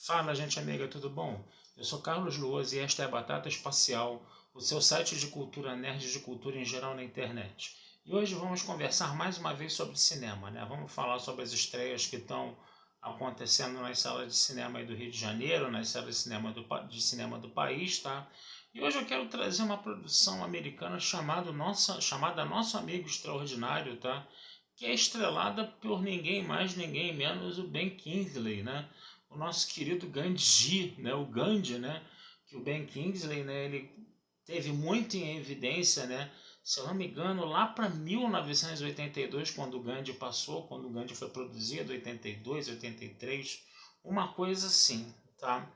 Fala, gente amiga, tudo bom? Eu sou Carlos Luoz e esta é a Batata Espacial, o seu site de cultura nerd e de cultura em geral na internet. E hoje vamos conversar mais uma vez sobre cinema, né? Vamos falar sobre as estreias que estão acontecendo nas salas de cinema aí do Rio de Janeiro, nas salas de cinema do país, tá? E hoje eu quero trazer uma produção americana chamada Nosso Amigo Extraordinário, tá? Que é estrelada por ninguém mais, ninguém menos o Ben Kingsley, né? O nosso querido Gandhi, né? O Gandhi, né? Que o Ben Kingsley, né? Ele teve muito em evidência, né? Se eu não me engano, lá para 1982, quando o Gandhi passou, quando o Gandhi foi produzido, 82, 83, uma coisa assim, tá?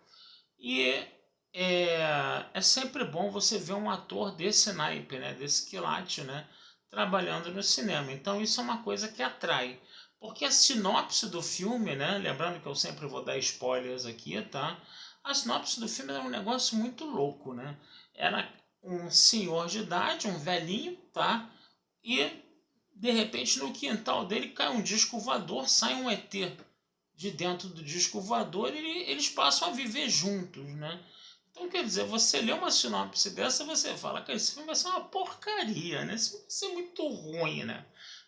E é sempre bom você ver um ator desse naipe, né? Desse quilate, né? Trabalhando no cinema. Então isso é uma coisa que atrai. Porque a sinopse do filme, né? Lembrando que eu sempre vou dar spoilers aqui, tá? A sinopse do filme era um negócio muito louco, né? Era um senhor de idade, um velhinho, tá? E de repente no quintal dele cai um disco voador, sai um ET de dentro do disco voador e eles passam a viver juntos, né? Então, quer dizer, você lê uma sinopse dessa, você fala que esse filme vai ser uma porcaria, né? Esse filme vai ser muito ruim, né?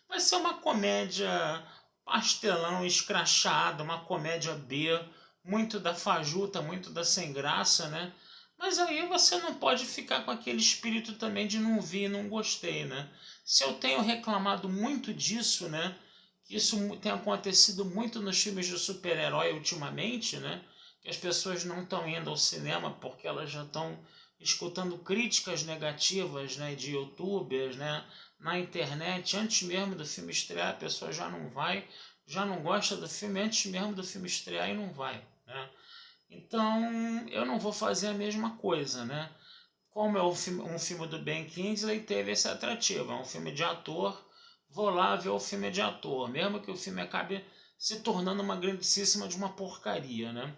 Vai ser uma comédia pastelão, escrachada, uma comédia B, muito da fajuta, muito da sem graça, né? Mas aí você não pode ficar com aquele espírito também de não vi e não gostei, né? Se eu tenho reclamado muito disso, né? Que isso tem acontecido muito nos filmes de super-herói ultimamente, né? Que as pessoas não estão indo ao cinema porque elas já estão escutando críticas negativas, né, de youtubers, né, na internet, antes mesmo do filme estrear, a pessoa já não vai, já não gosta do filme antes mesmo do filme estrear e não vai, né? Então, eu não vou fazer a mesma coisa, né? Como é um filme do Ben Kingsley, teve esse atrativo, é um filme de ator, vou lá ver o filme de ator, mesmo que o filme acabe se tornando uma grandíssima de uma porcaria, né?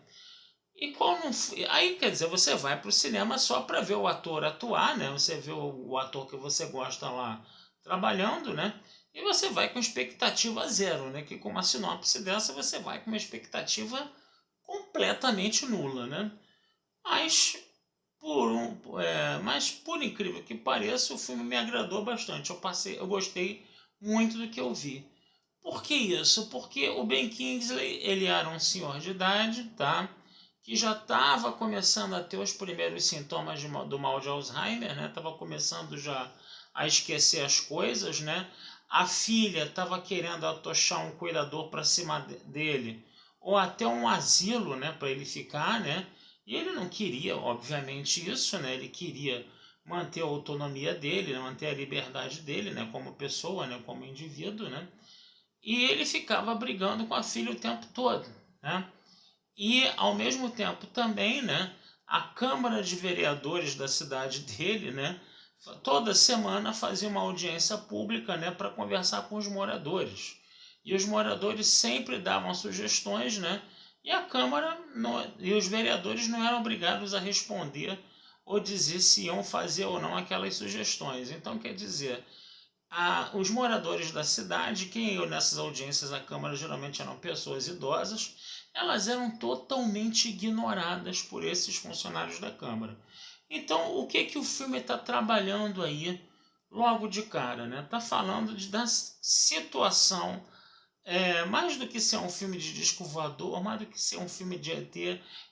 E qual não aí quer dizer, você vai para o cinema só para ver o ator atuar, né? Você vê o ator que você gosta lá trabalhando, né? E você vai com expectativa zero, né? Que com uma sinopse dessa você vai com uma expectativa completamente nula, né? Mas mas por incrível que pareça, o filme me agradou bastante. Eu gostei muito do que eu vi. Por que isso? Porque o Ben Kingsley, ele era um senhor de idade, tá? Que já estava começando a ter os primeiros sintomas do mal de Alzheimer, né? Estava começando já a esquecer as coisas, né? A filha estava querendo atochar um cuidador para cima dele, ou até um asilo, né, para ele ficar, né? E ele não queria, obviamente, isso, né? Ele queria manter a autonomia dele, manter a liberdade dele, né, como pessoa, né, como indivíduo, né? E ele ficava brigando com a filha o tempo todo, né? E ao mesmo tempo também, né, a Câmara de Vereadores da cidade dele, né, toda semana fazia uma audiência pública, né, para conversar com os moradores. E os moradores sempre davam sugestões, né? E a Câmara e os vereadores não eram obrigados a responder ou dizer se iam fazer ou não aquelas sugestões. Então, quer dizer, os moradores da cidade, quem ia nessas audiências à Câmara geralmente eram pessoas idosas, elas eram totalmente ignoradas por esses funcionários da Câmara. Então, o que que o filme está trabalhando aí logo de cara, né? Está falando da situação, mais do que ser um filme de disco voador, mais do que ser um filme de ET,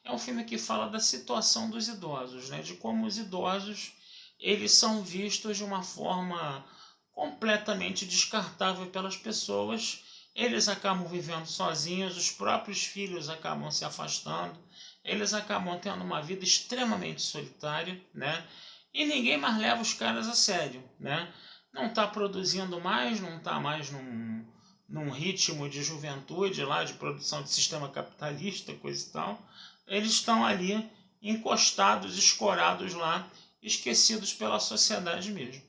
é um filme que fala da situação dos idosos, né? De como os idosos eles são vistos de uma forma completamente descartável pelas pessoas. Eles acabam vivendo sozinhos, os próprios filhos acabam se afastando, eles acabam tendo uma vida extremamente solitária, né? E ninguém mais leva os caras a sério, né? Não está produzindo mais, não está mais num ritmo de juventude lá, de produção de sistema capitalista, coisa e tal. Eles estão ali encostados, escorados lá, esquecidos pela sociedade mesmo.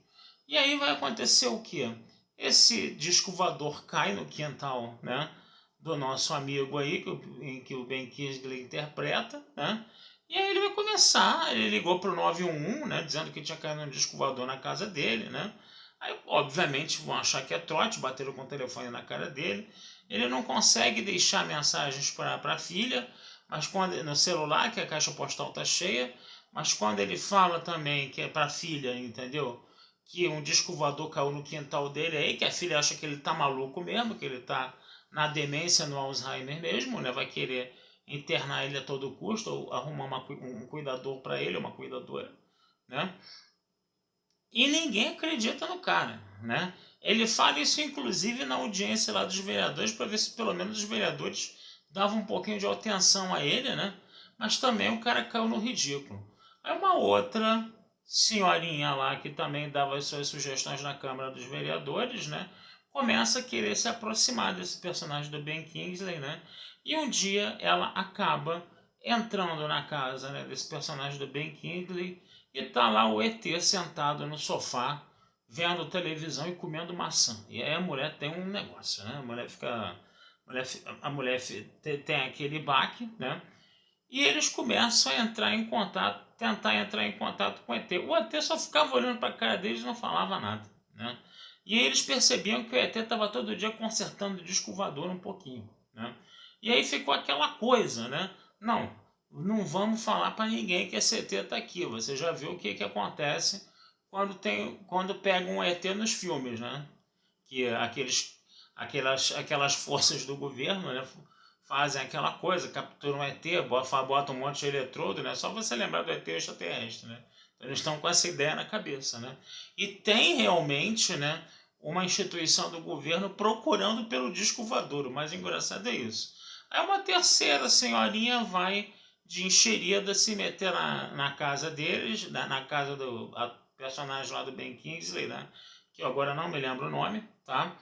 E aí vai acontecer o quê? Esse disco voador cai no quintal, né, do nosso amigo aí, em que o Ben Kingsley interpreta, né? E aí ele vai começar, ele ligou para o 911, né, dizendo que tinha caído um disco voador na casa dele, né? Aí, obviamente, vão achar que é trote, bateram com o telefone na cara dele. Ele não consegue deixar mensagens para a filha, mas quando no celular, que a caixa postal tá cheia, mas quando ele fala também que é para a filha, entendeu? Que um disco voador caiu no quintal dele, aí que a filha acha que ele tá maluco mesmo, que ele tá na demência, no Alzheimer mesmo, né? Vai querer internar ele a todo custo, ou arrumar um cuidador para ele, uma cuidadora, né? E ninguém acredita no cara, né? Ele fala isso inclusive na audiência lá dos vereadores, para ver se pelo menos os vereadores davam um pouquinho de atenção a ele, né? Mas também o cara caiu no ridículo. Aí uma outra senhorinha lá, que também dava as suas sugestões na Câmara dos Vereadores, né? Começa a querer se aproximar desse personagem do Ben Kingsley, né? E um dia ela acaba entrando na casa, né, desse personagem do Ben Kingsley, e tá lá o ET sentado no sofá, vendo televisão e comendo maçã. E aí a mulher tem um negócio, né? A mulher fica. Tem aquele baque, né? E eles começam a entrar em contato, tentar entrar em contato com o ET. O ET só ficava olhando para a cara deles e não falava nada, né? E aí eles percebiam que o ET estava todo dia consertando o disco voador um pouquinho, né? E aí ficou aquela coisa, né? Não vamos falar para ninguém que esse ET está aqui. Você já viu o que acontece quando pegam um ET nos filmes, né? Que aquelas forças do governo, né, fazem aquela coisa, capturam um ET, botam um monte de eletrodo, né? Só você lembrar do ET extraterrestre, né? Então, eles estão com essa ideia na cabeça, né? E tem realmente, né, uma instituição do governo procurando pelo disco voador. O mais engraçado é isso. Aí uma terceira senhorinha vai de enxerida se meter na casa deles, na casa do personagem lá do Ben Kingsley, né? Que eu agora não me lembro o nome, tá?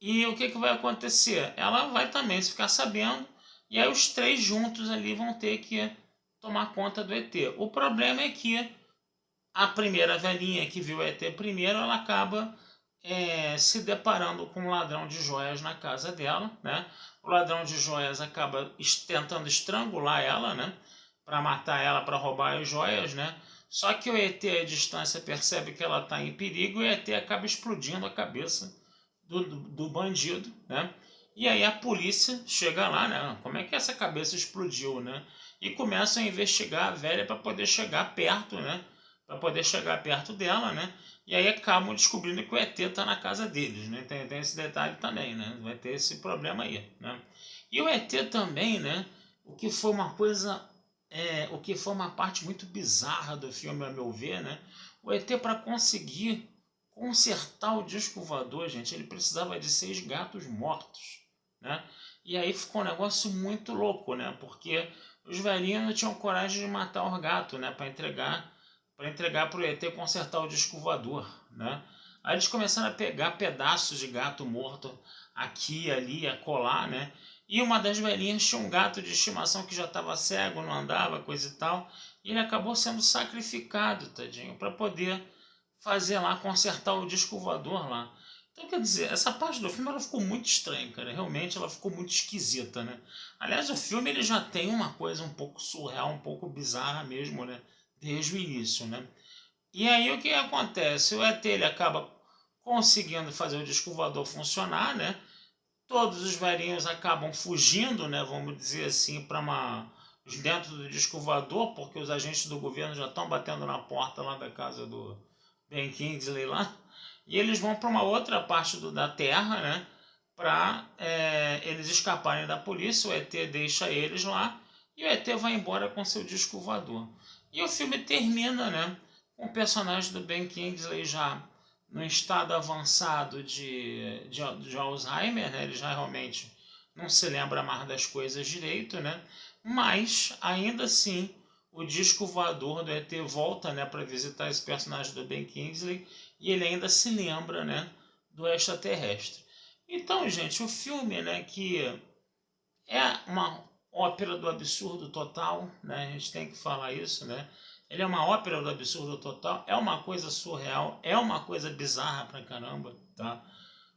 E o que vai acontecer? Ela vai também ficar sabendo, e aí os três juntos ali vão ter que tomar conta do ET. O problema é que a primeira velhinha que viu o ET primeiro, ela acaba se deparando com um ladrão de joias na casa dela, né? O ladrão de joias acaba tentando estrangular ela, né? Para matar ela, para roubar as joias, né? Só que o ET à distância percebe que ela está em perigo e o ET acaba explodindo a cabeça do bandido, né? E aí a polícia chega lá, né? Como é que essa cabeça explodiu, né? E começa a investigar a velha para poder chegar perto, né? Para poder chegar perto dela, né? E aí acabam descobrindo que o ET está na casa deles, né? Tem esse detalhe também, né? Vai ter esse problema aí, né? E o ET também, né? O que foi uma coisa, o que foi uma parte muito bizarra do filme, a meu ver, né? O ET, para conseguir consertar o disco voador, gente, ele precisava de 6 gatos mortos, né? E aí ficou um negócio muito louco, né? Porque os velhinhos não tinham coragem de matar o gato, né? Para entregar para o ET consertar o disco voador, né? Aí eles começaram a pegar pedaços de gato morto aqui, ali, a colar, né? E uma das velhinhas tinha um gato de estimação que já estava cego, não andava, coisa e tal. E ele acabou sendo sacrificado, tadinho, para poder fazer lá, consertar o disco voador lá. Então, quer dizer, essa parte do filme ela ficou muito estranha, cara. Realmente ela ficou muito esquisita, né? Aliás, o filme ele já tem uma coisa um pouco surreal, um pouco bizarra mesmo, né? Desde o início, né? E aí o que acontece? O ET ele acaba conseguindo fazer o disco voador funcionar, né? Todos os velhinhos acabam fugindo, né? Vamos dizer assim, dentro do disco voador, porque os agentes do governo já estão batendo na porta lá da casa do Ben Kingsley lá, e eles vão para uma outra parte da Terra, né, para eles escaparem da polícia. O ET deixa eles lá e o ET vai embora com seu disco voador. E o filme termina, né, com o personagem do Ben Kingsley já no estado avançado de Alzheimer, né, ele já realmente não se lembra mais das coisas direito, né, mas ainda assim o disco voador do ET volta, né, para visitar esse personagem do Ben Kingsley e ele ainda se lembra, né, do extraterrestre. Então, gente, o filme, né, que é uma ópera do absurdo total, né, a gente tem que falar isso, né, ele é uma ópera do absurdo total, é uma coisa surreal, é uma coisa bizarra pra caramba, tá?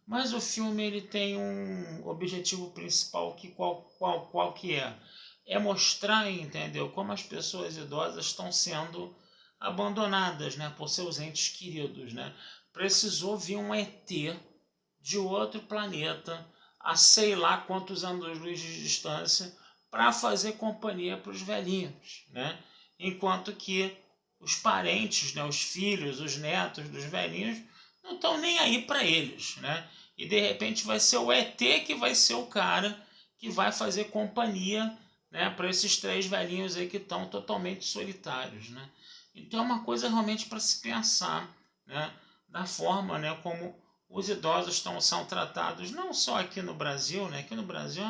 Mas o filme ele tem um objetivo principal que qual que é? É mostrar, entendeu, como as pessoas idosas estão sendo abandonadas, né, por seus entes queridos, né? Precisou vir um ET de outro planeta a sei lá quantos anos-luz de distância para fazer companhia para os velhinhos, né? Enquanto que os parentes, né, os filhos, os netos dos velhinhos não estão nem aí para eles, né? E de repente vai ser o ET que vai ser o cara que vai fazer companhia, né, para esses 3 velhinhos aí que estão totalmente solitários, né? Então é uma coisa realmente para se pensar, né, da forma, né, como os idosos são tratados, não só aqui no Brasil, né? Aqui no Brasil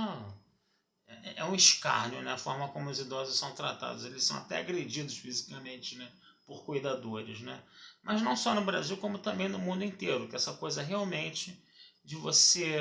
é um escárnio, né, a forma como os idosos são tratados. Eles são até agredidos fisicamente, né, por cuidadores, né? Mas não só no Brasil, como também no mundo inteiro, que essa coisa realmente de você...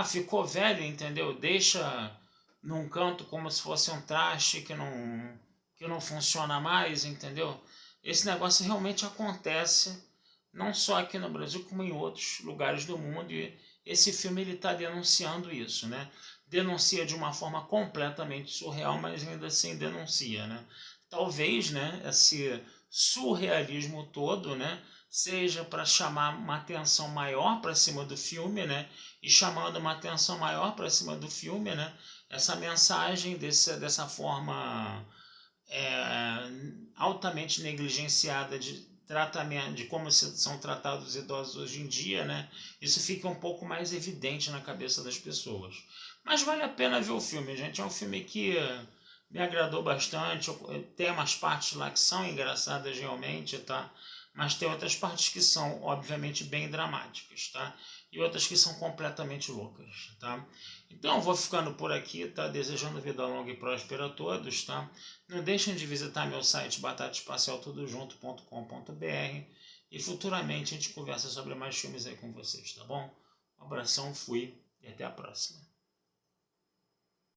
ficou velho, entendeu? Deixa num canto como se fosse um traste que não funciona mais, entendeu? Esse negócio realmente acontece, não só aqui no Brasil, como em outros lugares do mundo, e esse filme está denunciando isso, né? Denuncia de uma forma completamente surreal, mas ainda assim denuncia, né? Talvez, né, esse surrealismo todo, né, seja para chamar uma atenção maior para cima do filme, né? E chamando uma atenção maior para cima do filme, né? Essa mensagem dessa forma altamente negligenciada de tratamento, de como são tratados os idosos hoje em dia, né? Isso fica um pouco mais evidente na cabeça das pessoas. Mas vale a pena ver o filme, gente. É um filme que me agradou bastante. Tem umas partes lá que são engraçadas realmente, tá? Mas tem outras partes que são, obviamente, bem dramáticas, tá? E outras que são completamente loucas, tá? Então, eu vou ficando por aqui, tá? Desejando vida longa e próspera a todos, tá? Não deixem de visitar meu site batataespacialtudojunto.com.br e futuramente a gente conversa sobre mais filmes aí com vocês, tá bom? Um abração, fui e até a próxima.